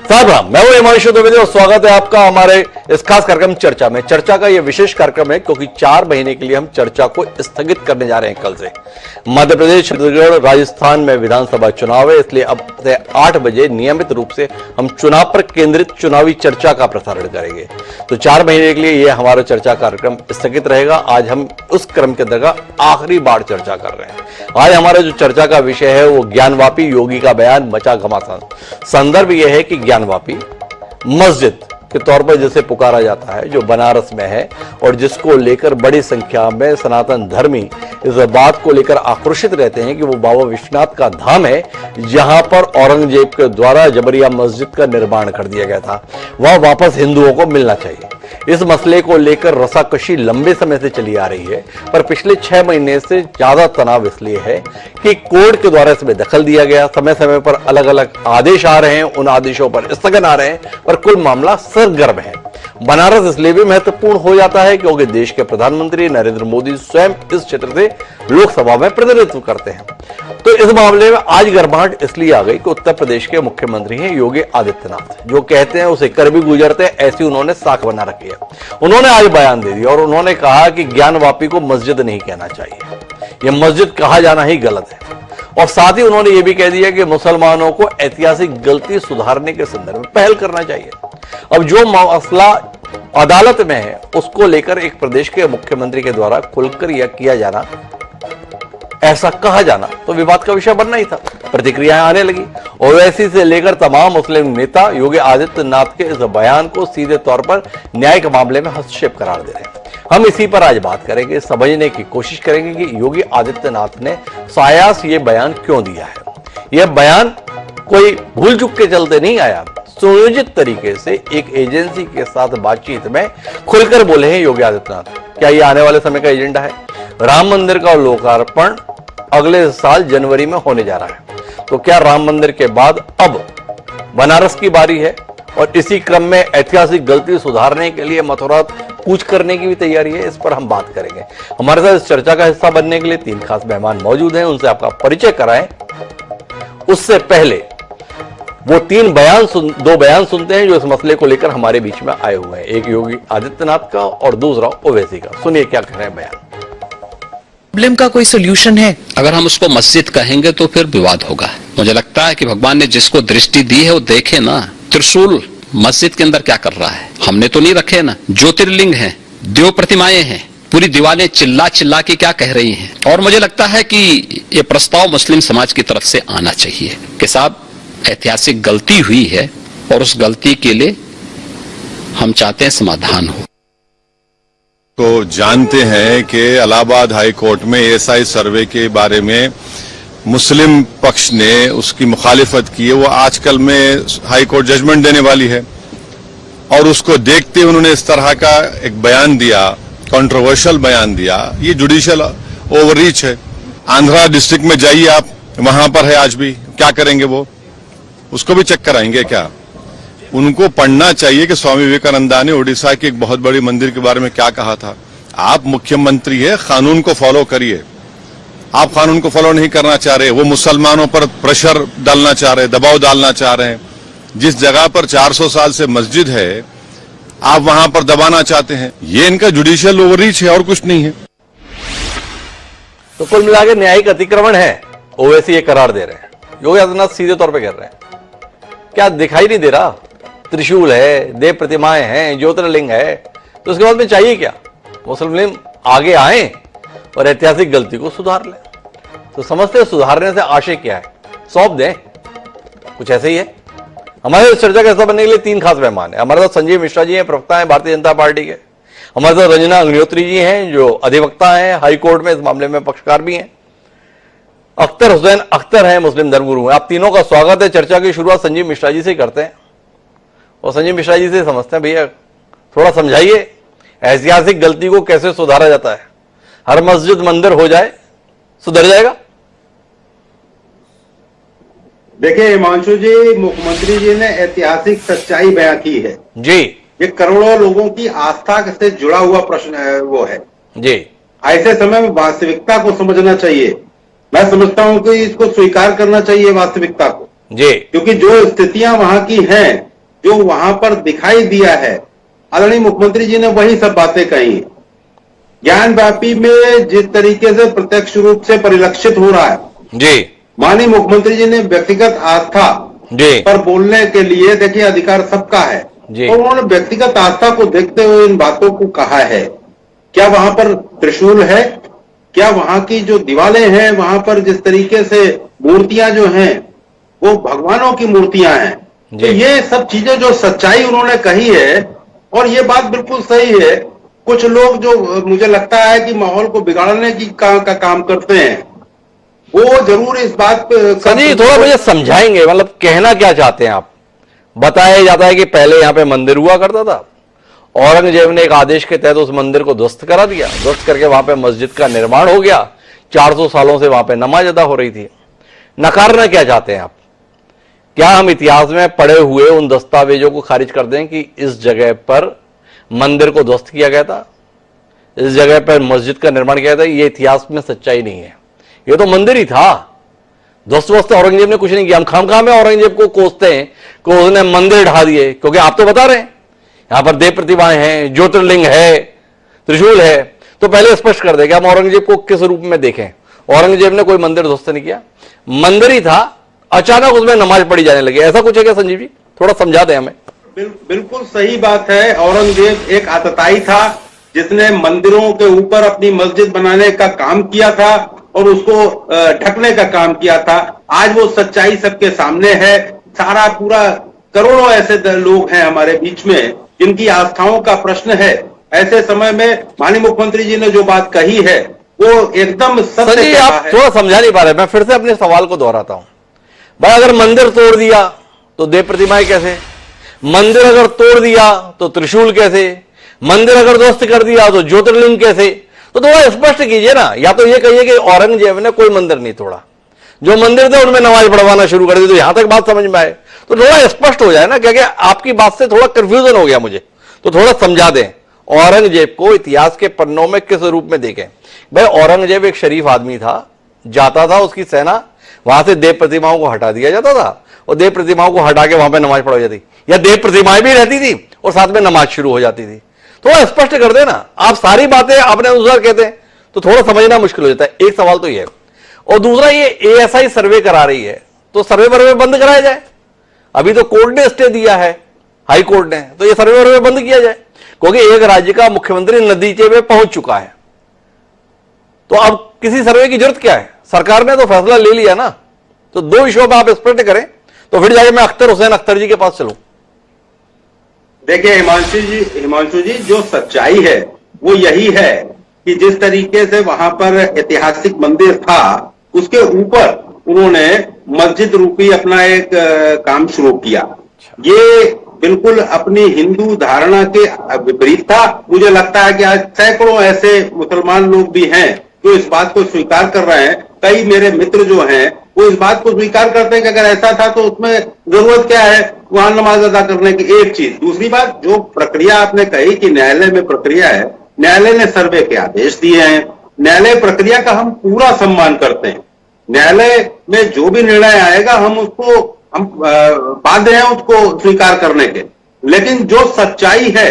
साहब, मैं हूं हिमांशु द्विवेदी और स्वागत है आपका हमारे इस खास कार्यक्रम चर्चा में। चर्चा का यह विशेष कार्यक्रम है क्योंकि 4 महीने के लिए हम चर्चा को स्थगित करने जा रहे हैं। कल से मध्य प्रदेश, छत्तीसगढ़, राजस्थान में विधानसभा चुनाव है, इसलिए अब से 8 बजे नियमित रूप से हम चुनाव पर केंद्रित चुनावी चर्चा का प्रसारण करेंगे। तो 4 महीने के लिए यह हमारा चर्चा कार्यक्रम स्थगित रहेगा। आज हम उस क्रम के अंतर्गत आखिरी बार चर्चा कर रहे हैं। आज हमारा जो चर्चा का विषय है वो ज्ञानवापी योगी का बयान मचा घमासान। संदर्भ यह है कि ज्ञानवापी मस्जिद के तौर पर जिसे पुकारा जाता है, जो बनारस में है और जिसको लेकर बड़ी संख्या में सनातन धर्मी इस बात को लेकर आक्रोशित रहते हैं कि वो बाबा विश्वनाथ का धाम है, जहां पर औरंगजेब के द्वारा जबरिया मस्जिद का निर्माण कर दिया गया था, वह वापस हिंदुओं को मिलना चाहिए। इस मसले को लेकर रसाकशी लंबे समय से चली आ रही है, पर पिछले 6 महीने से ज्यादा तनाव इसलिए है कि कोर्ट के द्वारा इसमें दखल दिया गया। समय समय पर अलग अलग आदेश आ रहे हैं, उन आदेशों पर स्थगन आ रहे हैं, पर कुल मामला सरगर्म है। बनारस इसलिए भी महत्वपूर्ण हो जाता है क्योंकि देश के प्रधानमंत्री नरेंद्र मोदी स्वयं इस क्षेत्र से लोकसभा में प्रतिनिधित्व करते हैं। तो इस मामले में आज गर्माहट इसलिए आ गई कि उत्तर प्रदेश के मुख्यमंत्री हैं योगी आदित्यनाथ, जो कहते हैं उसे कर भी गुजरते हैं, ऐसी उन्होंने साख बना रखी है। उन्होंने आज बयान दे दिया और उन्होंने कहा कि ज्ञानवापी को मस्जिद नहीं कहना चाहिए, यह मस्जिद कहा जाना ही गलत है। और साथ ही उन्होंने यह भी कह दिया कि मुसलमानों को ऐतिहासिक गलती सुधारने के संदर्भ में पहल करना चाहिए। अब जो मसला अदालत में है उसको लेकर एक प्रदेश के मुख्यमंत्री के द्वारा खुलकर यह किया जाना, ऐसा कहा जाना तो विवाद का विषय बनना ही था। प्रतिक्रियाएं आने लगी। ओवैसी से लेकर तमाम मुस्लिम नेता योगी आदित्यनाथ के इस बयान को सीधे तौर पर न्यायिक मामले में हस्तक्षेप करार दे रहे हैं। हम इसी पर आज बात करेंगे, समझने की कोशिश करेंगे कि योगी आदित्यनाथ ने सायास ये बयान क्यों दिया है। यह बयान कोई भूल चूक के चलते नहीं आया, सुनियोजित तरीके से एक एजेंसी के साथ बातचीत में खुलकर बोले हैं योगी आदित्यनाथ। क्या यह आने वाले समय का एजेंडा है? राम मंदिर का लोकार्पण अगले साल जनवरी में होने जा रहा है, तो क्या राम मंदिर के बाद अब बनारस की बारी है? और इसी क्रम में ऐतिहासिक गलती सुधारने के लिए मथुरा कूच करने की भी तैयारी है। इस पर हम बात करेंगे। हमारे साथ इस चर्चा का हिस्सा बनने के लिए 3 खास मेहमान मौजूद हैं, उनसे आपका परिचय कराएं। उससे पहले वो 2 बयान सुनते हैं जो इस मसले को लेकर हमारे बीच में आए हुए हैं, एक योगी आदित्यनाथ का और दूसरा ओवैसी का। सुनिए क्या कह रहे हैं बयान। प्रॉब्लम का कोई सोल्यूशन है? अगर हम उसको मस्जिद कहेंगे तो फिर विवाद होगा। मुझे लगता है कि भगवान ने जिसको दृष्टि दी है वो देखे ना। त्रिशूल मस्जिद के अंदर क्या कर रहा है? हमने तो नहीं रखे ना। ज्योतिर्लिंग हैं, देव प्रतिमाएं हैं, पूरी दीवारें चिल्ला चिल्ला के क्या कह रही हैं। और मुझे लगता है कि ये प्रस्ताव मुस्लिम समाज की तरफ से आना चाहिए कि साहब ऐतिहासिक गलती हुई है और उस गलती के लिए हम चाहते हैं समाधान हो। तो जानते हैं कि इलाहाबाद हाई कोर्ट में एएसआई सर्वे के बारे में मुस्लिम पक्ष ने उसकी मुखालिफत की है। वो आजकल में हाई कोर्ट जजमेंट देने वाली है और उसको देखते उन्होंने इस तरह का एक बयान दिया, कंट्रोवर्शियल बयान दिया। ये जुडिशियल ओवररीच है। आंध्रा डिस्ट्रिक्ट में जाइए आप, वहां पर है आज भी। क्या करेंगे वो? उसको भी चेक कराएंगे क्या? उनको पढ़ना चाहिए कि स्वामी विवेकानंदा ने उड़ीसा के एक बहुत बड़ी मंदिर के बारे में क्या कहा था। आप मुख्यमंत्री है, कानून को फॉलो करिए। आप कानून को फॉलो नहीं करना चाह रहे, वो मुसलमानों पर प्रेशर डालना चाह रहे, दबाव डालना चाह रहे हैं। जिस जगह पर 400 साल से मस्जिद है, आप वहां पर दबाना चाहते हैं। ये इनका जुडिशियल ओवररीच है और कुछ नहीं है। तो कुल मिलाकर न्यायिक अतिक्रमण है, ओवैसी ये करार दे रहे हैं। योगी आदित्यनाथ सीधे तौर पर कह रहे हैं, क्या दिखाई नहीं दे रहा? त्रिशूल है, देव प्रतिमाएं हैं, ज्योतिर्लिंग है, तो उसके बाद में चाहिए क्या? मुस्लिम आगे आए और ऐतिहासिक गलती को सुधार लें। तो समझते हैं सुधारने से आशय क्या है? सौंप दें, कुछ ऐसे ही है। हमारे इस चर्चा का हिस्सा बनने के लिए 3 खास मेहमान है। हमारे साथ संजीव मिश्रा जी हैं, प्रवक्ता हैं भारतीय जनता पार्टी के। हमारे साथ रंजना अग्निहोत्री जी हैं, जो अधिवक्ता हैं, हाई कोर्ट में इस मामले में पक्षकार भी हैं। अख्तर हुसैन अख्तर हैं, मुस्लिम धर्मगुरु हैं। आप तीनों का स्वागत है। चर्चा की शुरुआत संजीव मिश्रा जी से करते हैं और संजीव मिश्रा जी से समझते हैं, भैया थोड़ा समझाइए ऐतिहासिक गलती को कैसे सुधारा जाता है? हर मस्जिद मंदिर हो जाए, सुधर जाएगा? देखिए हिमांशु जी, मुख्यमंत्री जी ने ऐतिहासिक सच्चाई बयां की है जी। ये करोड़ों लोगों की आस्था से जुड़ा हुआ प्रश्न है, वो है जी। ऐसे समय में वास्तविकता को समझना चाहिए। मैं समझता हूं कि इसको स्वीकार करना चाहिए वास्तविकता को जी, क्योंकि जो स्थितियां वहां की हैं जो वहां पर दिखाई दिया है, आदरणीय मुख्यमंत्री जी ने वही सब बातें कही। ज्ञानव्यापी में जिस तरीके से प्रत्यक्ष रूप से परिलक्षित हो रहा है जी, माननीय मुख्यमंत्री जी ने व्यक्तिगत आस्था जी, पर बोलने के लिए, देखिए अधिकार सबका है, जी। और उन्होंने व्यक्तिगत आस्था को देखते हुए इन बातों को कहा है। क्या वहां पर त्रिशूल है? क्या वहां की जो दीवारें हैं, वहां पर जिस तरीके से मूर्तियां जो हैं वो भगवानों की मूर्तियां हैं? तो ये सब चीजें जो सच्चाई उन्होंने कही है, और ये बात बिल्कुल सही है। कुछ लोग जो मुझे लगता है कि माहौल को बिगाड़ने की का काम करते हैं, वो जरूर इस बात पे संजय थोड़ा मुझे समझाएंगे, मतलब कहना क्या चाहते हैं आप? बताया जाता है कि पहले यहां पे मंदिर हुआ करता था, औरंगजेब ने एक आदेश के तहत उस मंदिर को ध्वस्त करा दिया, ध्वस्त करके वहां पे मस्जिद का निर्माण हो गया। 400 सालों से वहां पे नमाज अदा हो रही थी। नकारना क्या चाहते हैं आप? क्या हम इतिहास में पढ़े हुए उन दस्तावेजों को खारिज कर दें कि इस जगह पर मंदिर को ध्वस्त किया गया था, इस जगह पर मस्जिद का निर्माण किया था? ये इतिहास में सच्चाई नहीं है। ये तो मंदिर ही था, ध्वस्त वस्त औरंगजेब ने कुछ नहीं किया। हम खामखा में औरंगजेब को कोसते हैं कि उसने मंदिर ढा दिए, क्योंकि आप तो बता रहे हैं यहां पर देव प्रतिमाएं हैं, ज्योतिर्लिंग है, त्रिशूल है। तो पहले स्पष्ट कर दे कि हम औरंगजेब को किस रूप में देखें। औरंगजेब ने कोई मंदिर ध्वस्त नहीं किया, मंदिर ही था, अचानक उसमें नमाज पढ़ी जाने लगी। ऐसा कुछ है क्या संजीव जी? थोड़ा समझा दें हमें। बिल्कुल सही बात है। औरंगजेब एक आतताई था जिसने मंदिरों के ऊपर अपनी मस्जिद बनाने का काम किया था और उसको ढकने का काम किया था। आज वो सच्चाई सबके सामने है। सारा पूरा करोड़ों ऐसे लोग हैं हमारे बीच में जिनकी आस्थाओं का प्रश्न है। ऐसे समय में माननीय मुख्यमंत्री जी ने जो बात कही है वो एकदम सत्य आप है। थोड़ा समझा नहीं पा रहे। मैं फिर से अपने सवाल को दोहराता हूं। भाई अगर मंदिर तोड़ दिया तो देव प्रतिमाएं कैसे? मंदिर अगर तोड़ दिया तो त्रिशूल कैसे? मंदिर अगर ध्वस्त कर दिया तो ज्योतिर्लिंग कैसे? तो थोड़ा स्पष्ट कीजिए ना। या तो ये कहिए कि औरंगजेब ने कोई मंदिर नहीं तोड़ा, जो मंदिर थे उनमें नमाज पढ़वाना शुरू कर दी, तो यहां तक बात समझ में आए तो थोड़ा स्पष्ट हो जाए ना। क्योंकि आपकी बात से थोड़ा कंफ्यूजन हो गया मुझे, तो थोड़ा समझा दें। औरंगजेब को इतिहास के पन्नों में किस रूप में देखें? भाई औरंगजेब एक शरीफ आदमी था, जाता था, उसकी सेना वहां से देव प्रतिमाओं को हटा दिया जाता था और देव प्रतिमाओं को हटा के वहां पे नमाज पढ़ाई जाती, या देव प्रतिमाएं भी रहती थी और साथ में नमाज शुरू हो जाती थी। थोड़ा स्पष्ट कर देना। आप सारी बातें अपने अनुसार कहते हैं तो थोड़ा समझना मुश्किल हो जाता है। एक सवाल तो ये है, और दूसरा ये ASI सर्वे करा रही है तो सर्वे वर्वे बंद कराया जाए। अभी तो कोर्ट ने स्टे दिया है, हाई कोर्ट ने, तो ये सर्वे वर्वे बंद किया जाए। क्योंकि एक राज्य का मुख्यमंत्री नतीजे में पहुंच चुका है, तो अब किसी सर्वे की जरूरत क्या है? सरकार ने तो फैसला ले लिया ना। तो दो विषयों पर आप स्पष्ट करें तो फिर जाके मैं अख्तर हुसैन अख्तर जी के पास चलूं। देखिए हिमांशु जी जो सच्चाई है वो यही है कि जिस तरीके से वहां पर ऐतिहासिक मंदिर था उसके ऊपर उन्होंने मस्जिद रूपी अपना एक काम शुरू किया। ये बिल्कुल अपनी हिंदू धारणा के विपरीत था। मुझे लगता है कि आज सैकड़ों ऐसे मुसलमान लोग भी हैं जो इस बात को स्वीकार कर रहे हैं। कई मेरे मित्र जो हैं वो इस बात को स्वीकार करते हैं कि अगर ऐसा था तो उसमें जरूरत क्या है वहां नमाज अदा करने की। एक चीज। दूसरी बात, जो प्रक्रिया आपने कही कि न्यायालय में प्रक्रिया है, न्यायालय ने सर्वे के आदेश दिए हैं। न्यायालय प्रक्रिया का हम पूरा सम्मान करते हैं। न्यायालय में जो भी निर्णय आएगा हम बाध्य हैं उसको स्वीकार करने के। लेकिन जो सच्चाई है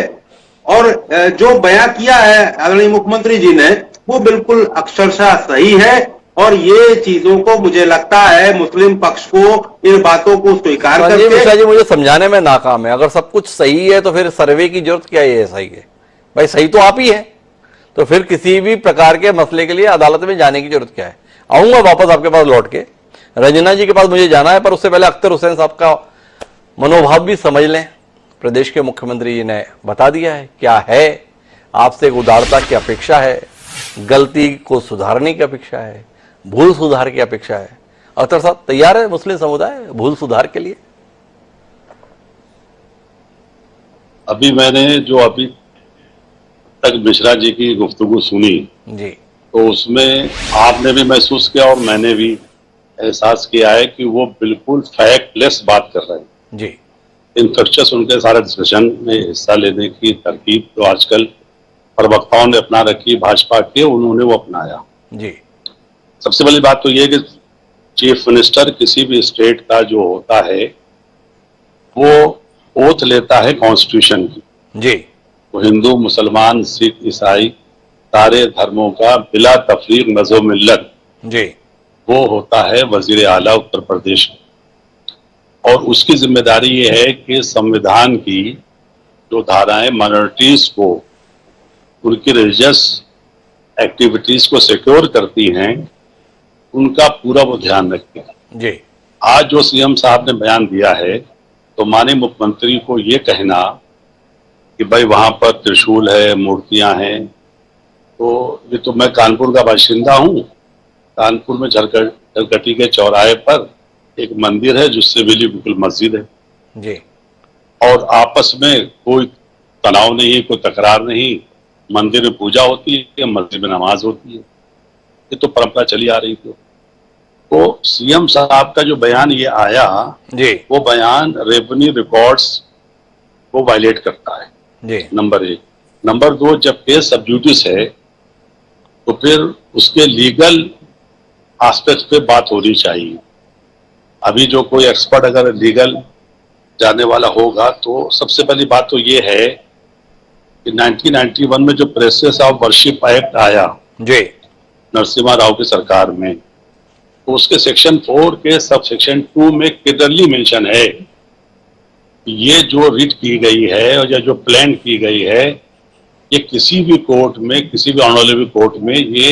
और जो बयां किया है आदरणीय मुख्यमंत्री जी ने वो बिल्कुल अक्षरशः सही है। और ये चीजों को मुझे लगता है मुस्लिम पक्ष को इन बातों को स्वीकार करके मिश्रा जी मुझे समझाने में नाकाम है। अगर सब कुछ सही है तो फिर सर्वे की जरूरत क्या है? सही है भाई, सही तो आप ही है, तो फिर किसी भी प्रकार के मसले के लिए अदालत में जाने की जरूरत क्या है? आऊंगा वापस आपके पास लौट के। रंजना जी के पास मुझे जाना है, पर उससे पहले अख्तर हुसैन साहब का मनोभाव भी समझ लें। प्रदेश के मुख्यमंत्री जी ने बता दिया है क्या है, आपसे एक उदारता की अपेक्षा है, गलती को सुधारने की अपेक्षा है, भूल सुधार की अपेक्षा है। अख्तर साहब तैयार है मुस्लिम समुदाय भूल सुधार के लिए? अभी मैंने जो अभी तक मिश्रा जी की गुफ्तगू सुनी जी, तो उसमें आपने भी महसूस किया और मैंने भी एहसास किया है कि वो बिल्कुल फैक्टलेस बात कर रहे हैं जी। इनफेक्शस उनके सारे डिस्कशन में हिस्सा लेने की तरकीब तो आजकल प्रवक्ताओं ने अपना रखी, भाजपा के उन्होंने वो अपनाया जी। सबसे बड़ी बात तो ये कि चीफ मिनिस्टर किसी भी स्टेट का जो होता है वो ओथ लेता है कॉन्स्टिट्यूशन की, जी तो हिंदू, मुसलमान, सिख, ईसाई सारे धर्मों का बिला तफरीक मज़हब मिल्लत, जी वो होता है वजीर आला उत्तर प्रदेश। और उसकी जिम्मेदारी ये है कि संविधान की जो धाराएं माइनॉरिटीज को उनकी रिलीजियस एक्टिविटीज को सिक्योर करती हैं, उनका पूरा वो ध्यान रखें। जी आज जो सीएम साहब ने बयान दिया है, तो माननीय मुख्यमंत्री को ये कहना कि भाई वहां पर त्रिशूल है, मूर्तियां हैं, तो ये तो मैं कानपुर का बाशिंदा हूँ। कानपुर में झरकटी के चौराहे पर एक मंदिर है जिससे मिली बिल्कुल मस्जिद है, जी और आपस में कोई तनाव नहीं है, कोई तकरार नहीं। मंदिर में पूजा होती है, मस्जिद में नमाज होती है, ये तो परंपरा चली आ रही थी। तो सीएम साहब का जो बयान ये आया, जी वो बयान रेवेन्यू रिकॉर्ड्स को वायलेट करता है, जी नंबर 1। नंबर 2, जब केस सब जुडिस है तो फिर उसके लीगल एस्पेक्ट पे बात होनी चाहिए। अभी जो कोई एक्सपर्ट अगर लीगल जाने वाला होगा, तो सबसे पहली बात तो ये है कि 1991 में जो प्रेसेस ऑफ वर्शिप एक्ट आया जी नरसिम्हा राव की सरकार में, तो उसके सेक्शन 4 के सब सेक्शन 2 में क्लियरली मेंशन है कि ये जो रिट की गई है और या जो प्लान की गई है, ये किसी भी कोर्ट में, किसी भी ऑनरेबल कोर्ट में ये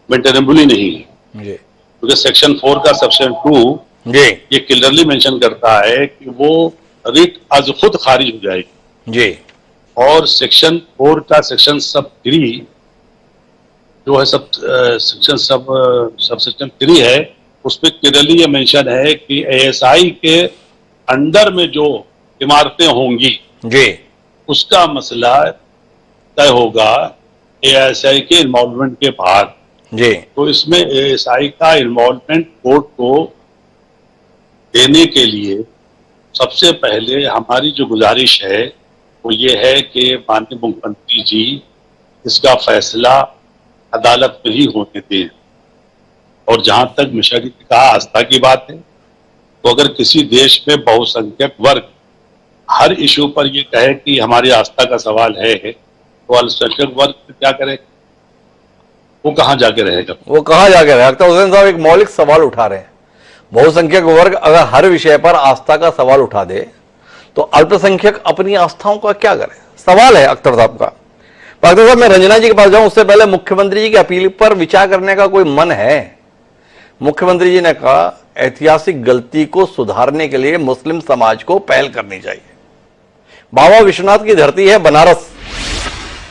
मेंटेनेबल नहीं है। जी क्योंकि सेक्शन 4 का सेक्शन 2 जी ये क्लियरली मेंशन करता है कि वो रिट आज खुद खारिज हो जाएगी। जी और सेक्शन 4 का सेक्शन सब 3 जो है, सेक्शन सब सेक्शन 3 है, उसमें क्लियरली ये मेंशन है कि एएसआई के अंडर में जो इमारतें होंगी, जी उसका मसला तय होगा एएसआई के इन्वॉल्वमेंट के बाद। जी तो इसमें एएसआई का इन्वॉल्वमेंट कोर्ट को देने के लिए सबसे पहले हमारी जो गुजारिश है वो ये है कि माननीय मुख्यमंत्री जी इसका फैसला अदालत में ही होने दें। और जहां तक मिश्रा जी ने कहा आस्था की बात है, तो अगर किसी देश में बहुसंख्यक वर्ग हर इशू पर ये कहे कि हमारी आस्था का सवाल है, तो अल्पसंख्यक वर्ग क्या करे? वो कहाँ जाके रहेगा? वो कहाँ जाके रहे? अख्तर हुसैन साहब एक मौलिक सवाल उठा रहे हैं। बहुसंख्यक वर्ग अगर हर विषय पर आस्था का सवाल उठा दे, तो अल्पसंख्यक अपनी आस्थाओं का क्या करे? सवाल है अख्तर साहब का। अख्तर साहब, मैं रंजना जी के पास जाऊं उससे पहले मुख्यमंत्री जी की अपील पर विचार करने का कोई मन है? मुख्यमंत्री जी ने कहा ऐतिहासिक गलती को सुधारने के लिए मुस्लिम समाज को पहल करनी चाहिए। बाबा विश्वनाथ की धरती है बनारस,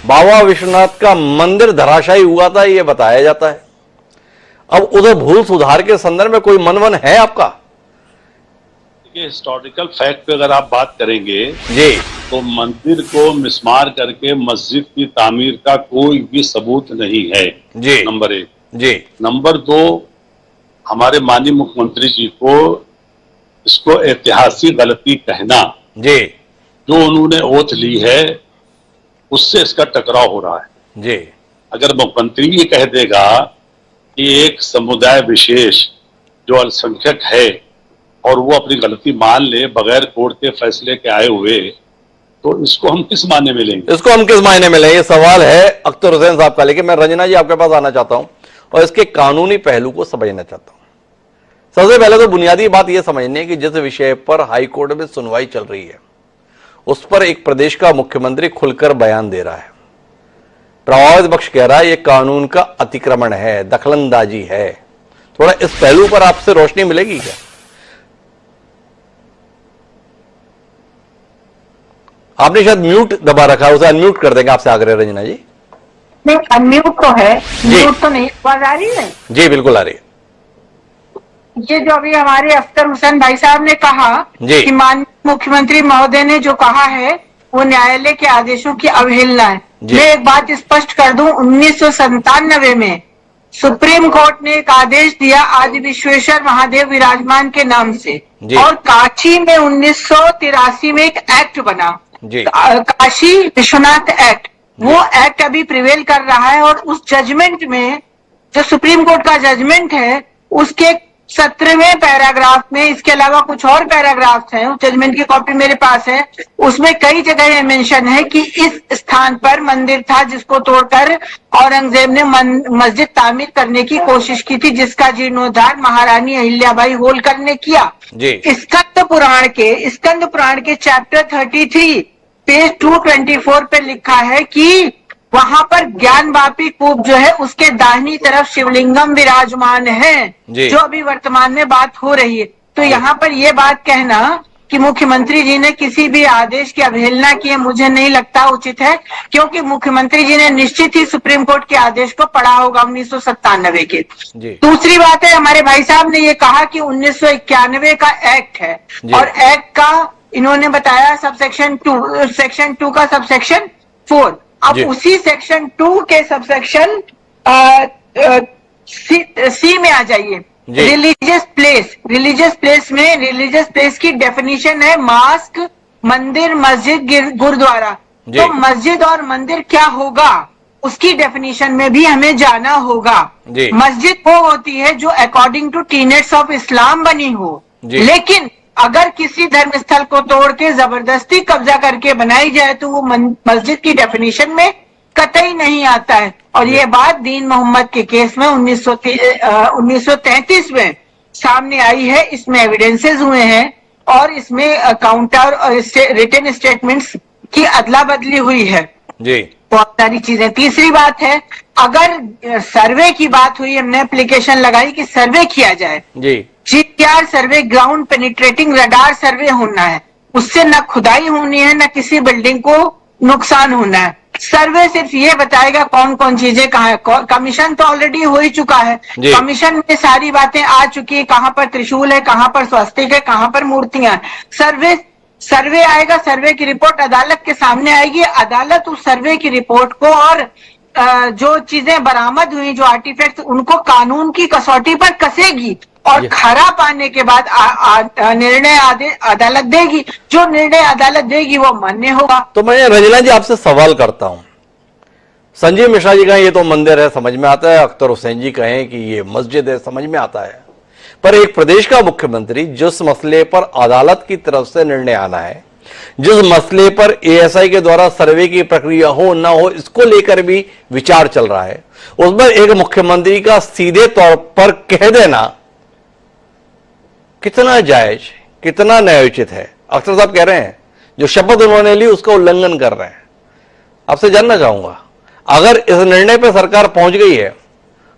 बाबा विश्वनाथ का मंदिर धराशायी हुआ था ये बताया जाता है। अब उधर भूल सुधार के संदर्भ में कोई मनवन है आपका? हिस्टोरिकल फैक्ट पे अगर आप बात करेंगे जी, तो मंदिर को मिसमार करके मस्जिद की तामीर का कोई भी सबूत नहीं है जी, नंबर 1। जी, नंबर 2, हमारे माननीय मुख्यमंत्री जी को इसको ऐतिहासिक गलती कहना, जी, जो उन्होंने ओथ ली है उससे इसका टकराव हो रहा है। जी, अगर मुख्यमंत्री ये कह देगा कि एक समुदाय विशेष जो अल्पसंख्यक है और वो अपनी गलती मान ले बगैर कोर्ट के फैसले के आए हुए, तो इसको हम किस मायने में लेंगे? इसको हम किस मायने में लें? ये सवाल है अख्तर हुसैन साहब का। लेकिन मैं रंजना जी आपके पास आना चाहता हूं और इसके कानूनी पहलू को समझना चाहता हूं। सबसे पहले तो बुनियादी बात यह समझने की जिस विषय पर हाई कोर्ट में सुनवाई चल रही है उस पर एक प्रदेश का मुख्यमंत्री खुलकर बयान दे रहा है। प्रभावित पक्ष कह रहा है यह कानून का अतिक्रमण है, दखलंदाजी है। थोड़ा इस पहलू पर आपसे रोशनी मिलेगी क्या? आपने शायद म्यूट दबा रखा है, उसे अनम्यूट कर देंगे आपसे आग्रह रंजना जी। नहीं, अनम्यूट तो है, म्यूट तो नहीं। आवाज आ रही है? जी बिल्कुल आ रही है। ये जो अभी हमारे अख्तर हुसैन भाई साहब ने कहा जी। कि माननीय मुख्यमंत्री महोदय ने जो कहा है वो न्यायालय के आदेशों की अवहेलना है। जी। मैं एक बात स्पष्ट कर दूं, 1997 में सुप्रीम कोर्ट ने एक आदेश दिया आदि विश्वेश्वर महादेव विराजमान के नाम से, जी। और काशी में 1983 में एक एक्ट बना, जी। काशी विश्वनाथ एक्ट। वो एक्ट अभी प्रिवेल कर रहा है और उस जजमेंट में, जो सुप्रीम कोर्ट का जजमेंट है, उसके 17वें पैराग्राफ में, इसके अलावा कुछ और पैराग्राफ हैं, जजमेंट की कॉपी मेरे पास है, उसमें कई जगह ये मेंशन है कि इस स्थान पर मंदिर था जिसको तोड़कर औरंगजेब ने मस्जिद तामीर करने की कोशिश की थी, जिसका जीर्णोद्धार महारानी अहिल्याबाई होलकर ने किया। स्कंद पुराण के चैप्टर 33 पेज 224 पे लिखा है कि वहां पर ज्ञान वापी कूप जो है उसके दाहिनी तरफ शिवलिंगम विराजमान है, जो अभी वर्तमान में बात हो रही है। तो यहाँ पर ये बात कहना कि मुख्यमंत्री जी ने किसी भी आदेश की अवहेलना की है, मुझे नहीं लगता उचित है, क्योंकि मुख्यमंत्री जी ने निश्चित ही सुप्रीम कोर्ट के आदेश को पढ़ा होगा 1997 के। दूसरी बात है, हमारे भाई साहब ने ये कहा कि 1991 का एक्ट है और एक्ट का इन्होंने बताया सबसेक्शन 2, सेक्शन 2 का सबसेक्शन 4। अब उसी सेक्शन 2 के सबसेक्शन सी में आ जाइए। रिलीजियस प्लेस में रिलीजियस प्लेस की डेफिनेशन है मास्क, मंदिर, मस्जिद, गुरुद्वारा। तो मस्जिद और मंदिर क्या होगा उसकी डेफिनेशन में भी हमें जाना होगा। मस्जिद वो होती है जो according to tenets of Islam बनी हो, लेकिन अगर किसी धर्म स्थल को तोड़ के जबरदस्ती कब्जा करके बनाई जाए तो वो मस्जिद की डेफिनेशन में कतई नहीं आता है। और ये बात दीन मोहम्मद के केस में 1933 में सामने आई है, इसमें एविडेंसेस हुए हैं और इसमें काउंटर और रिटन स्टेटमेंट्स की अदला बदली हुई है बहुत सारी चीजें। तीसरी बात है, अगर सर्वे की बात हुई, हमने एप्लीकेशन लगाई कि सर्वे किया जाए, GPR सर्वे, ग्राउंड पेनिट्रेटिंग रडार सर्वे होना है, उससे न खुदाई होनी है न किसी बिल्डिंग को नुकसान होना है। सर्वे सिर्फ ये बताएगा कौन कौन चीजें कहाँ है। कमीशन तो ऑलरेडी हो ही चुका है, कमीशन में सारी बातें आ चुकी है, कहाँ पर त्रिशूल है, कहाँ पर स्वस्तिक है, कहाँ पर मूर्तियां हैं। सर्वे आएगा, सर्वे की रिपोर्ट अदालत के सामने आएगी, अदालत उस सर्वे की रिपोर्ट को और जो चीजें बरामद हुई, जो आर्टिफैक्ट्स, उनको कानून की कसौटी पर कसेगी और खरा पाने के बाद निर्णय अदालत देगी। जो निर्णय अदालत देगी वो मान्य होगा। तो मैं रंजना जी आपसे सवाल करता हूं, संजीव मिश्रा जी कहें ये तो मंदिर है, समझ में आता है, अख्तर हुसैन जी कहें कि ये मस्जिद है, समझ में आता है, पर एक प्रदेश का मुख्यमंत्री जिस मसले पर अदालत की तरफ से निर्णय आना है, जिस मसले पर ASI के द्वारा सर्वे की प्रक्रिया हो ना हो, इसको लेकर भी विचार चल रहा है, उस पर एक मुख्यमंत्री का सीधे तौर पर कह देना कितना जायज, कितना न्यायोचित है? अख्तर साहब कह रहे हैं जो शपथ उन्होंने ली उसका उल्लंघन कर रहे हैं। आपसे जानना चाहूंगा, अगर इस निर्णय पर सरकार पहुंच गई है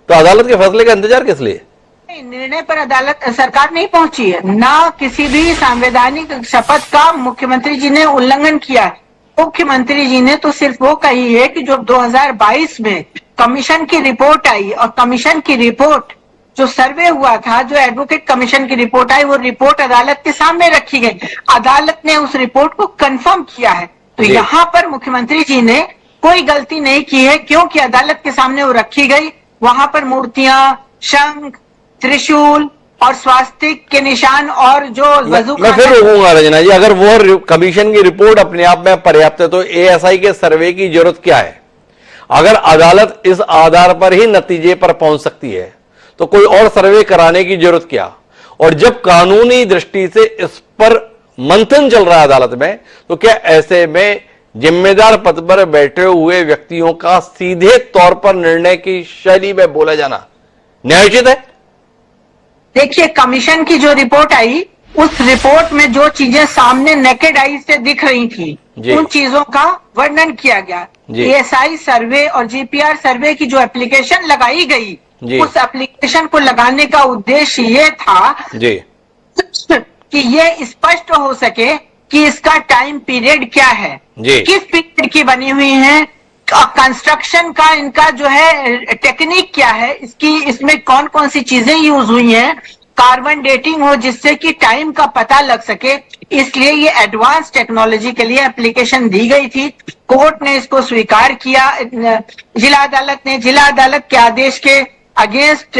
तो अदालत के फैसले का इंतजार किस लिए? निर्णय पर अदालत सरकार नहीं पहुंची है, ना किसी भी संवैधानिक शपथ का मुख्यमंत्री जी ने उल्लंघन किया है। मुख्यमंत्री जी ने तो सिर्फ वो कही है कि जो 2022 में कमीशन की रिपोर्ट आई, और कमीशन की रिपोर्ट जो सर्वे हुआ था, जो एडवोकेट कमीशन की रिपोर्ट आई, वो रिपोर्ट अदालत के सामने रखी गई, अदालत ने उस रिपोर्ट को कंफर्म किया है। तो यहाँ पर मुख्यमंत्री जी ने कोई गलती नहीं की है, क्योंकि अदालत के सामने वो रखी गई। वहां पर मूर्तियां, शंख, त्रिशूल और स्वास्तिक के निशान और जो वजू, मैं फिर रोकूंगा रंजना जी, अगर वो कमीशन की रिपोर्ट अपने आप में पर्याप्त है तो ASI के सर्वे की जरूरत क्या है? अगर अदालत इस आधार पर ही नतीजे पर पहुंच सकती है तो कोई और सर्वे कराने की जरूरत क्या? और जब कानूनी दृष्टि से इस पर मंथन चल रहा है अदालत में, तो क्या ऐसे में जिम्मेदार पद पर बैठे हुए व्यक्तियों का सीधे तौर पर निर्णय की शैली में बोला जाना न्यायोचित है? देखिए, कमीशन की जो रिपोर्ट आई, उस रिपोर्ट में जो चीजें सामने नेकेड आई से दिख रही थी, उन चीजों का वर्णन किया गया। ASI सर्वे और GPR सर्वे की जो एप्लीकेशन लगाई गई, उस एप्लीकेशन को लगाने का उद्देश्य ये था कि ये स्पष्ट हो सके कि इसका टाइम पीरियड क्या है, किस पीरियड की बनी हुई है, कंस्ट्रक्शन का इनका जो है टेक्निक क्या है, इसमें कौन कौन सी चीजें यूज हुई हैं, कार्बन डेटिंग हो जिससे कि टाइम का पता लग सके। इसलिए ये एडवांस टेक्नोलॉजी के लिए एप्लीकेशन दी गई थी। कोर्ट ने इसको स्वीकार किया, जिला अदालत के आदेश के अगेंस्ट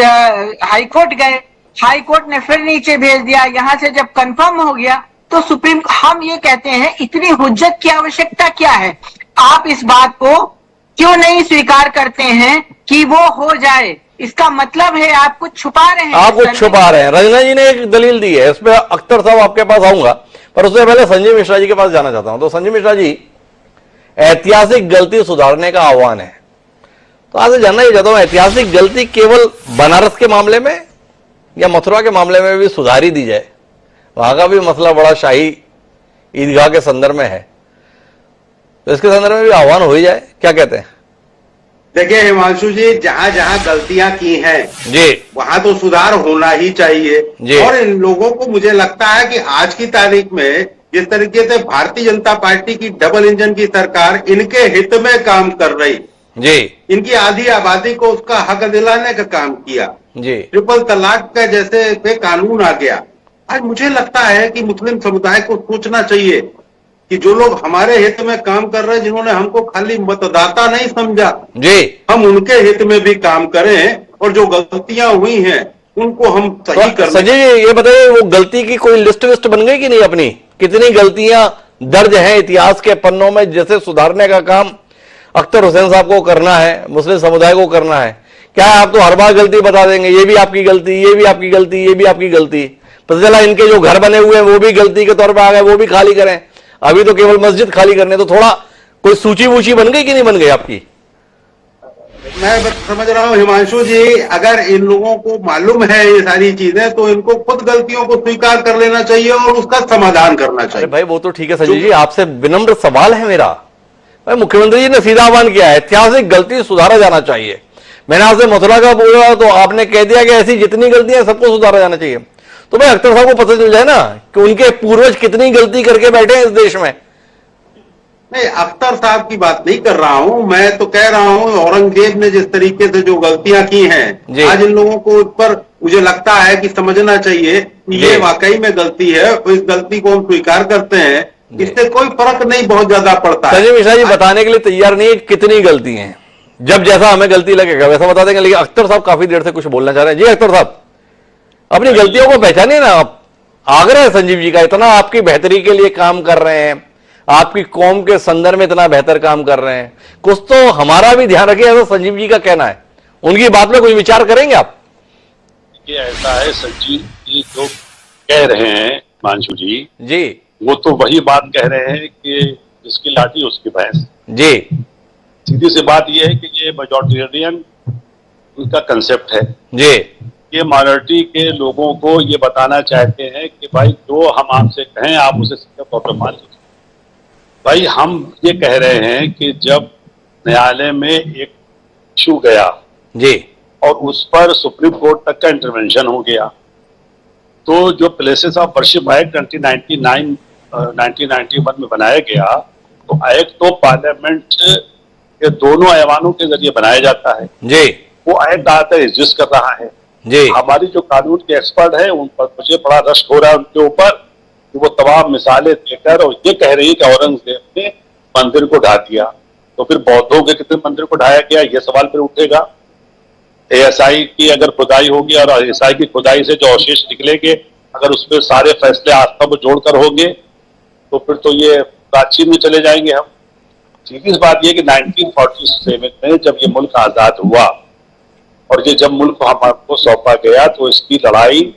हाईकोर्ट गए, हाईकोर्ट ने फिर नीचे भेज दिया। यहां से जब कंफर्म हो गया तो सुप्रीम, हम ये कहते हैं इतनी हुज्जत की आवश्यकता क्या है? आप इस बात को क्यों नहीं स्वीकार करते हैं कि वो हो जाए? इसका मतलब है आप कुछ छुपा रहे हैं। आप कुछ सर्वे छुपा रहे हैं। रंजना जी ने एक दलील दी है, इस पे अख्तर साहब आपके पास आऊंगा, पर उससे पहले संजय मिश्रा जी के पास जाना चाहता हूं। तो संजय मिश्रा जी, ऐतिहासिक गलती सुधारने का आह्वान है, तो आज जानना ही चाहता हूं, ऐतिहासिक गलती केवल बनारस के मामले में या मथुरा के मामले में भी सुधारी दी जाए? वहां का भी मसला बड़ा शाही ईदगाह के संदर्भ में है, तो इसके संदर्भ में भी आह्वान हो ही जाए, क्या कहते हैं? देखिए हिमांशु जी, जहां जहां गलतियां की हैं जी, वहां तो सुधार होना ही जी। चाहिए। और इन लोगों को मुझे लगता है कि आज की तारीख में जिस तरीके से भारतीय जनता पार्टी की डबल इंजन की सरकार इनके हित में काम कर रही, जी, इनकी आधी आबादी को उसका हक दिलाने का काम किया, जी, ट्रिपल तलाक का जैसे पे कानून आ गया, आज मुझे लगता है कि मुस्लिम समुदाय को सोचना चाहिए कि जो लोग हमारे हित में काम कर रहे हैं, जिन्होंने हमको खाली मतदाता नहीं समझा, जी, हम उनके हित में भी काम करें और जो गलतियां हुई हैं उनको हम सही तो कर। संजय जी ये बताइए, वो गलती की कोई लिस्ट विस्ट बन गई कि नहीं अपनी? कितनी गलतियां दर्ज हैं इतिहास के पन्नों में, जैसे सुधारने का काम अख्तर हुसैन साहब को करना है, मुस्लिम समुदाय को करना है? क्या आप तो हर बार गलती बता देंगे, ये भी आपकी गलती, ये भी आपकी गलती, ये भी आपकी गलती, पता चला इनके जो घर बने हुए हैं वो भी गलती के तौर पर आ गए, वो भी खाली करें। अभी तो केवल मस्जिद खाली करने, तो थोड़ा कोई सूची वूची बन गई कि नहीं बन गई आपकी? मैं समझ रहा हूं हिमांशु जी, अगर इन लोगों को मालूम है ये सारी चीजें, तो इनको खुद गलतियों को स्वीकार कर लेना चाहिए और उसका समाधान करना अरे चाहिए। भाई वो तो ठीक है संजय जी, आपसे विनम्र सवाल है मेरा। भाई मुख्यमंत्री जी ने सीधा आह्वान किया है, ऐतिहासिक गलती सुधारा जाना चाहिए। मैंने आपसे मथुरा का बोला तो आपने कह दिया कि ऐसी जितनी गलतियां सबको सुधारा जाना चाहिए। तो भाई अख्तर साहब को पता चल जाए ना कि उनके पूर्वज कितनी गलती करके बैठे हैं इस देश में। नहीं, अख्तर साहब की बात नहीं कर रहा हूं, मैं तो कह रहा हूं औरंगजेब ने जिस तरीके से जो गलतियां की हैं, आज इन लोगों को उस पर मुझे लगता है कि समझना चाहिए कि ये वाकई में गलती है, तो इस गलती को हम स्वीकार करते हैं, इससे कोई फर्क नहीं बहुत ज्यादा पड़ता है। संजय मिश्रा जी बताने के लिए तैयार नहीं है कितनी गलती है, जब जैसा हमें गलती लगेगा वैसा बता देंगे। लेकिन अख्तर साहब काफी देर से कुछ बोलना चाह रहे हैं। जी अख्तर साहब, अपनी गलतियों को पहचानिए ना आप। आग्रह है संजीव जी का, इतना आपकी बेहतरी के लिए काम कर रहे हैं, आपकी कौम के संदर्भ में इतना बेहतर काम कर रहे हैं, कुछ तो हमारा भी ध्यान रखिए, ऐसा संजीव जी का कहना है। उनकी बात में कुछ विचार करेंगे आप? ये ऐसा है संजीव जी जो कह रहे हैं मांशु जी, जी, वो तो वही बात कह रहे हैं कि जिसकी लाठी उसकी भैंस। जी, सीधी सी बात ये है कि ये मेजॉरिटेरियन उनका कंसेप्ट है। जी, ये माइनॉरिटी के लोगों को ये बताना चाहते हैं कि भाई जो हम आपसे कहें आप उसे सीधे तौर पर मान लीजिए। भाई हम ये कह रहे हैं कि जब न्यायालय में एक इशू गया जी, और उस पर सुप्रीम कोर्ट तक का इंटरवेंशन हो गया, तो जो प्लेसेस ऑफ वर्शिप एक्ट 1991 में बनाया गया, तो एक्ट तो पार्लियामेंट के दोनों ऐवानों के जरिए बनाया जाता है। जी, वो एक्ट आता है एग्जिस्ट कर रहा है। जी, हमारी जो कानून के एक्सपर्ट है उन पर मुझे बड़ा रश्क हो रहा है उनके ऊपर कि वो तमाम मिसालें देकर और ये कह रही है कि औरंगजेब ने मंदिर को ढा दिया, तो फिर बौद्धों के कितने मंदिर को ढाया गया, ये सवाल फिर उठेगा। एएसआई की अगर खुदाई होगी और एएसआई की खुदाई से जो अवशेष निकलेंगे, अगर उसमें सारे फैसले आस्था को जोड़कर होंगे, तो फिर तो ये प्राचीन में चले जाएंगे हम। सीधी बात यह कि 1947 में जब ये मुल्क आजाद हुआ और ये जब मुल्क हमको सौंपा गया, तो इसकी लड़ाई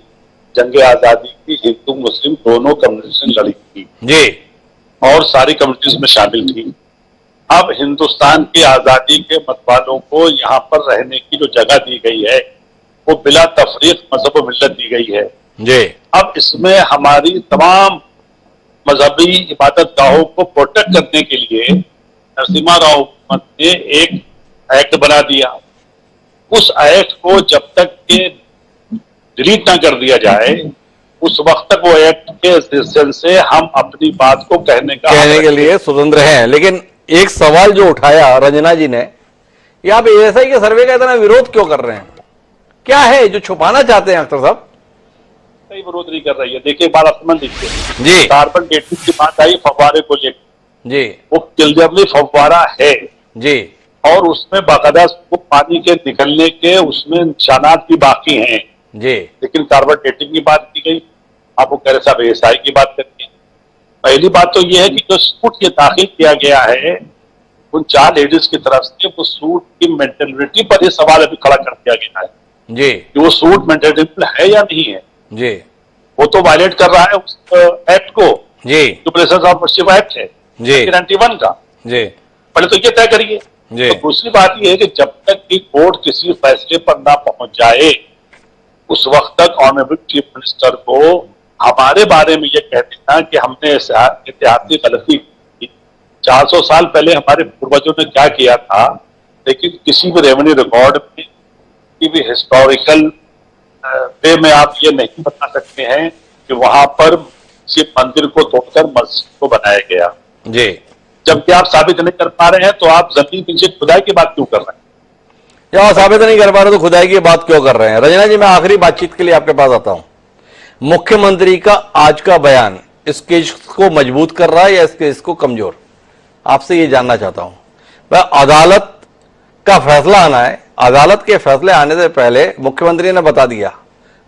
जंग आजादी की हिंदू मुस्लिम दोनों कम्युनिटी ने लड़ी थी जी, और सारी कम्युनिटीज में शामिल थी। अब हिंदुस्तान की आजादी के मतवालों को यहाँ पर रहने की जो जगह दी गई है वो बिला तफरीक मजहब व मिल्लत दी गई है। जी, अब इसमें हमारी तमाम मजहबी इबादत गाहों को प्रोटेक्ट करने के लिए नरसिम्हा राव हुकूमत ने एक एक्ट बना दिया। उस एक्ट को जब तक के डिलीट ना कर दिया जाए, उस वक्त तक वो एक्ट के सिलसिले से हम अपनी बात को कहने के लिए स्वतंत्र हैं। लेकिन एक सवाल जो उठाया रंजना जी ने, ये आप एएसआई के सर्वे का इतना विरोध क्यों कर रहे हैं? क्या है जो छुपाना चाहते हैं अख्तर साहब? कोई विरोध नहीं कर रही है। देखिए बात असमन देखिए जी, कार्बन डेटिंग की बात आई फव्वारे को लेकर, जी, वो किलजरली फव्वारा है जी, और उसमें बाकायदा वो पानी के निकलने के उसमें निशानात भी बाकी हैं, जी, लेकिन कार्बन डेटिंग की बात की गई। आप वो कह रहे साहब एएसआई की बात करते हैं। पहली बात तो ये है कि जो स्कूट ये दाखिल किया गया है उन 4 लेडीज की तरफ से वो सूट की मेंटेलिटी पर ये सवाल अभी खड़ा कर दिया गया है जी कि वो सूट मेंटेलिटी है या नहीं है। जी वो तो वायलेट कर रहा है उस एक्ट को, जी जो प्रेसिडेंस ऑफ वर्शिप एक्ट है जी 1991 का। जी पहले तो ये तय करिए। जी। तो दूसरी बात ये है कि जब तक कि कोर्ट किसी फैसले पर ना पहुंच जाए उस वक्त तक ऑनरेबल चीफ मिनिस्टर को हमारे बारे में ये कह देना कि हमने ऐतिहासिक गलती की, 400 साल पहले हमारे पूर्वजों ने क्या किया था, लेकिन किसी भी रेवेन्यू रिकॉर्ड में, किसी भी हिस्टोरिकल वे में आप ये नहीं बता सकते हैं कि वहां पर किसी मंदिर को तोड़कर मस्जिद को बनाया गया। जी जबकि आप साबित नहीं कर पा रहे हैं तो आप जमीन नीचे खुदाई की बात क्यों कर रहे हैं? जब आप साबित नहीं कर पा रहे तो खुदाई की बात क्यों कर रहे हैं? रंजना जी, मैं आखिरी बातचीत के लिए आपके पास आता हूं। मुख्यमंत्री का आज का बयान इस केस को मजबूत कर रहा है या इस केस को कमजोर? आपसे ये जानना चाहता हूं। वह अदालत का फैसला आना है, अदालत के फैसले आने से पहले मुख्यमंत्री ने बता दिया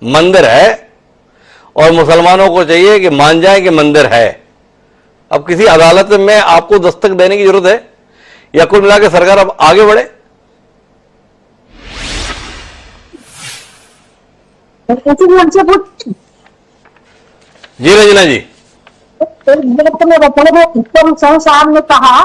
मंदिर है और मुसलमानों को चाहिए कि मान जाए कि मंदिर है। अब किसी अदालत में आपको दस्तक देने की जरूरत है या कुल मिला के सरकार अब आगे बढ़े? जी रंजना जी, साहब ने कहा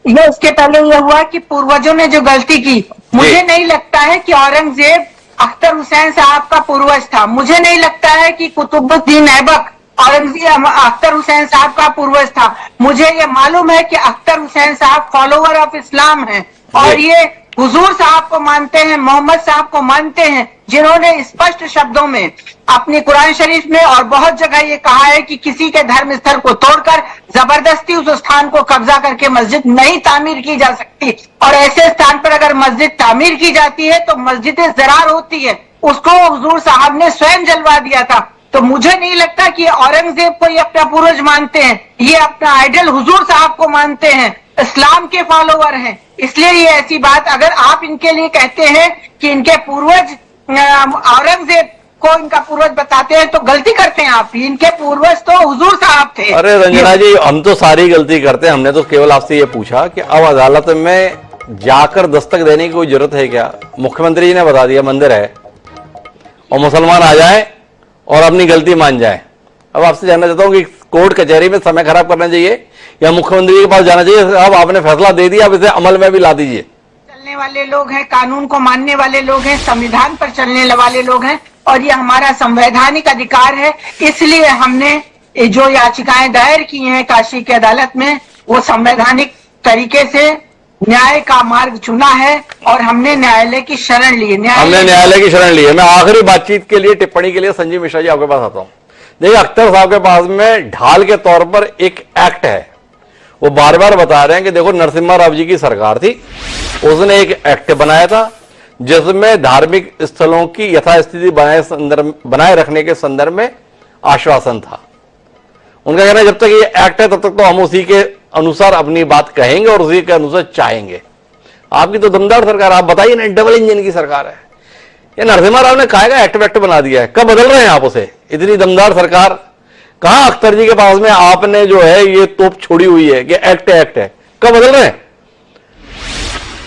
ये उसके पहले ये हुआ कि पूर्वजों ने जो गलती की, मुझे नहीं लगता है कि औरंगजेब अख्तर हुसैन साहब का पूर्वज था। मुझे नहीं लगता है कि कुतुबुद्दीन ऐबक औरंगजेब अख्तर हुसैन साहब का पूर्वज था। मुझे ये मालूम है कि अख्तर हुसैन साहब फॉलोवर ऑफ इस्लाम हैं और ये हुजूर साहब को मानते हैं, मोहम्मद साहब को मानते हैं, जिन्होंने स्पष्ट शब्दों में अपनी कुरान शरीफ में और बहुत जगह ये कहा है कि किसी के धर्म स्थल को तोड़कर जबरदस्ती उस स्थान को कब्जा करके मस्जिद नहीं तामीर की जा सकती, और ऐसे स्थान पर अगर मस्जिद तामीर की जाती है तो मस्जिद ज़रार होती है, उसको हुजूर साहब ने स्वयं जलवा दिया था। तो मुझे नहीं लगता कि औरंगजेब को ये अपना पूर्वज मानते हैं, ये अपना आइडल हुजूर साहब को मानते हैं, इस्लाम के फॉलोवर हैं। इसलिए ये ऐसी बात अगर आप इनके लिए कहते हैं कि इनके पूर्वज औरंगजेब को इनका पूर्वज बताते हैं तो गलती करते हैं आप। इनके पूर्वज तो हुजूर साहब थे। अरे रंजना जी, हम तो सारी गलती करते हैं। हमने तो केवल आपसे ये पूछा कि अब अदालत में जाकर दस्तक देने की कोई जरूरत है क्या? मुख्यमंत्री जी ने बता दिया मंदिर है और मुसलमान आ जाए और अपनी गलती मान जाए। अब आपसे जानना चाहता हूं कि कोर्ट कचहरी में समय खराब करना चाहिए या मुख्यमंत्री के पास जाना चाहिए? अब आपने फैसला दे दिया, अब इसे अमल में भी ला दीजिए। चलने वाले लोग हैं, कानून को मानने वाले लोग हैं, संविधान पर चलने वाले लोग हैं और ये हमारा संवैधानिक अधिकार है। इसलिए हमने जो याचिकाएं दायर की हैं काशी की अदालत में, वो संवैधानिक तरीके से न्याय का मार्ग चुना है और हमने न्यायालय की शरण ली है। हमने न्यायालय की शरण ली है। मैं आखिरी बातचीत के लिए, टिप्पणी के लिए संजीव मिश्रा जी आपके पास आता हूं। देखिए, अख्तर साहब के पास में ढाल के तौर पर एक एक्ट है। वो बार बार बता रहे हैं कि देखो, नरसिम्हा राव जी की सरकार थी, उसने एक एक्ट बनाया था जिसमें धार्मिक स्थलों की यथास्थिति बनाए रखने के संदर्भ में आश्वासन था। उनका कहना है जब तक ये एक्ट है तब तक तो हम उसी के अनुसार अपनी बात कहेंगे और उसी के अनुसार चाहेंगे। आपकी तो दमदार सरकार, आप बताइए ना, डबल इंजन की सरकार है। ये नरसिम्हा राव ने कहा एक्ट वैक्ट बना दिया है, कब बदल रहे हैं आप उसे? इतनी दमदार सरकार कहां अख्तर जी के पास में आपने जो है ये तोप छोड़ी हुई है कि एक्ट है, कब बदल रहे हैं?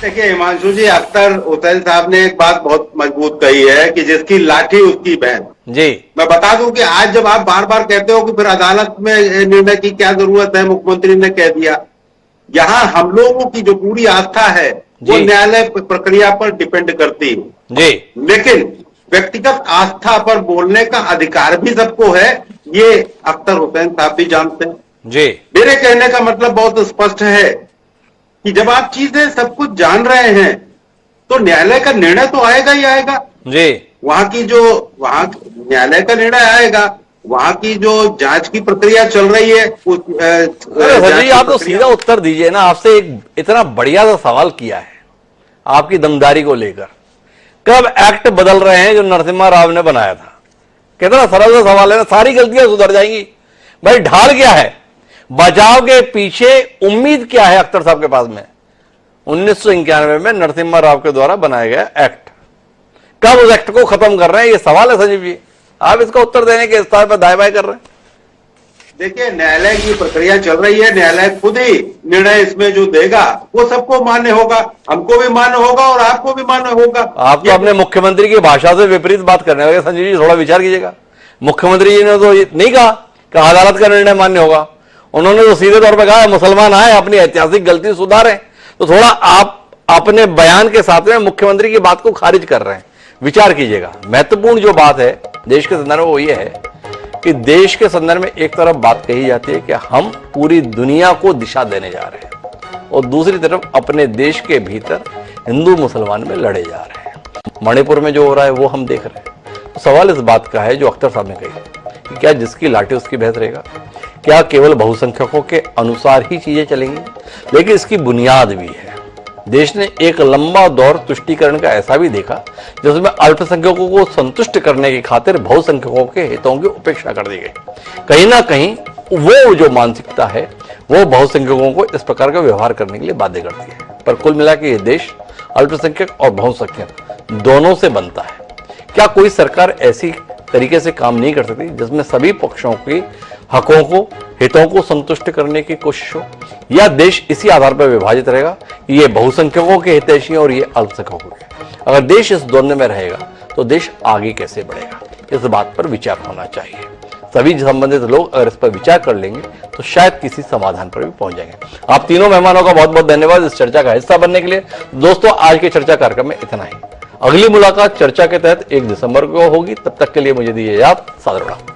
देखिए हिमांशु जी, अख्तर हुसैन साहब ने एक बात बहुत मजबूत कही है कि जिसकी लाठी उसकी बहन। जी, मैं बता दूं कि आज जब आप बार बार कहते हो कि फिर अदालत में निर्णय की क्या जरूरत है, मुख्यमंत्री ने कह दिया, यहां हम लोगों की जो पूरी आस्था है वो न्यायालय प्रक्रिया पर डिपेंड करती है जी। लेकिन व्यक्तिगत आस्था पर बोलने का अधिकार भी सबको है, ये अख्तर हुसैन साहब भी जानते हैं जी। मेरे कहने का मतलब बहुत स्पष्ट है कि जब आप चीजें सब कुछ जान रहे हैं तो न्यायालय का निर्णय तो आएगा ही आएगा जी। वहां न्यायालय का निर्णय आएगा, वहां की जो जांच की प्रक्रिया चल रही है उस जी, आप तो सीधा उत्तर दीजिए ना। आपसे एक इतना बढ़िया सा सवाल किया है आपकी दमदारी को लेकर, कब एक्ट बदल रहे हैं जो नरसिम्हा राव ने बनाया था? कितना सरल सा सवाल है ना, सारी गलतियां सुधर जाएंगी। भाई ढाल क्या है, बचाव के पीछे उम्मीद क्या है अख्तर साहब के पास में? 1991 में नरसिम्हा राव के द्वारा बनाया गया एक्ट, कब उस एक्ट को खत्म कर रहे हैं? ये सवाल है संजीव जी, आप इसका उत्तर देने के स्थान पर दाएं बाएं कर रहे हैं। देखिए, न्यायालय की प्रक्रिया चल रही है, न्यायालय खुद ही निर्णय इसमें जो देगा वो सबको मान्य होगा, हमको भी मान्य होगा और आपको भी मान्य होगा। आप तो अपने मुख्यमंत्री की भाषा से विपरीत बात करने लगे संजय जी, थोड़ा विचार कीजिएगा। मुख्यमंत्री जी ने तो ये नहीं कहा कि अदालत का निर्णय मान्य होगा, उन्होंने तो सीधे तौर पर कहा मुसलमान आए अपनी ऐतिहासिक गलती सुधारें। तो थोड़ा आप अपने बयान के साथ में मुख्यमंत्री की बात को खारिज कर रहे हैं, विचार कीजिएगा। महत्वपूर्ण जो बात है देश के संदर्भ में वो ये है कि देश के संदर्भ में एक तरफ बात कही जाती है कि हम पूरी दुनिया को दिशा देने जा रहे हैं और दूसरी तरफ अपने देश के भीतर हिंदू मुसलमान में लड़े जा रहे हैं। मणिपुर में जो हो रहा है वो हम देख रहे हैं। तो सवाल इस बात का है जो अख्तर साहब ने कही कि क्या जिसकी लाठी उसकी भैंस रहेगा, क्या केवल बहुसंख्यकों के अनुसार ही चीजें चलेंगी? लेकिन इसकी बुनियाद भी है। देश ने एक लंबा दौर तुष्टीकरण का ऐसा भी देखा जिसमें अल्पसंख्यकों को संतुष्ट करने की खातिर बहुसंख्यकों के हितों की उपेक्षा कर दी गई। कहीं ना कहीं वो जो मानसिकता है वो बहुसंख्यकों को इस प्रकार का व्यवहार करने के लिए बाध्य करती है। पर कुल मिला के ये देश अल्पसंख्यक और बहुसंख्यक दोनों से बनता है। क्या कोई सरकार ऐसी तरीके से काम नहीं कर सकती जिसमें सभी पक्षों के हकों को, हितों को संतुष्ट करने की कोशिश हो? या देश इसी आधार पर विभाजित रहेगा, ये बहुसंख्यकों के हितैषी और ये अल्पसंख्यकों के? अगर देश इस द्वंद्व में रहेगा तो देश आगे कैसे बढ़ेगा? इस बात पर विचार होना चाहिए। सभी संबंधित लोग अगर इस पर विचार कर लेंगे तो शायद किसी समाधान पर भी पहुंच जाएंगे। आप तीनों मेहमानों का बहुत बहुत धन्यवाद इस चर्चा का हिस्सा बनने के लिए। दोस्तों, आज के चर्चा कार्यक्रम में इतना ही। अगली मुलाकात चर्चा के तहत 1 दिसंबर को होगी। तब तक के लिए मुझे दीजिए इजाजत। सादर प्रणाम।